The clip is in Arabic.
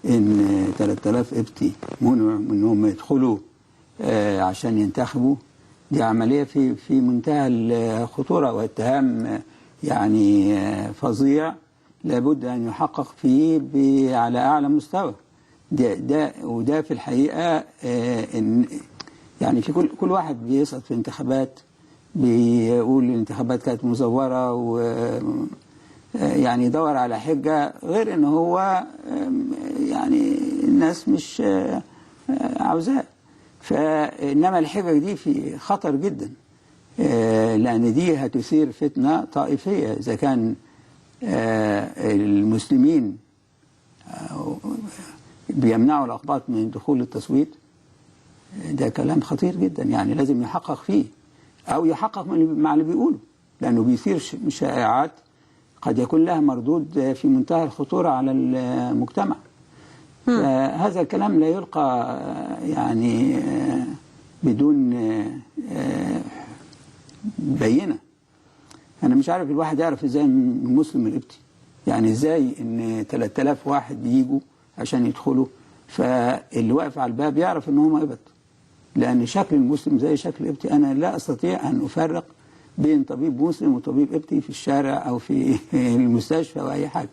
ان 3000 قبطي منعوا انهم يدخلوا عشان ينتخبوا، دي عملية في منتهى الخطورة واتهام يعني فظيع لابد أن يحقق فيه على أعلى مستوى. وده في الحقيقة يعني في كل واحد بيسقط في انتخابات بيقول الانتخابات كانت مزورة و يعني يدور على حجة غير ان هو يعني الناس مش عاوزاه. فإنما الحجج دي في خطر جدا، لأن دي هتثير فتنة طائفية. إذا كان المسلمين بيمنعوا الأقباط من دخول التصويت، ده كلام خطير جدا، يعني لازم يحقق فيه أو يحقق مع اللي بيقوله، لأنه بيثير شائعات قد يكون لها مردود في منتهى الخطورة على المجتمع. فهذا الكلام لا يلقى يعني بدون بينة. أنا مش عارف الواحد يعرف إزاي من المسلم القبطي، يعني إزاي إن 3000 واحد يجوا عشان يدخلوا، فاللي واقف على الباب يعرف إن هم قبط، لأن شكل المسلم زي شكل القبطي. أنا لا أستطيع أن أفرق بين طبيب مسلم وطبيب قبطي في الشارع أو في المستشفى أو أي حاجة.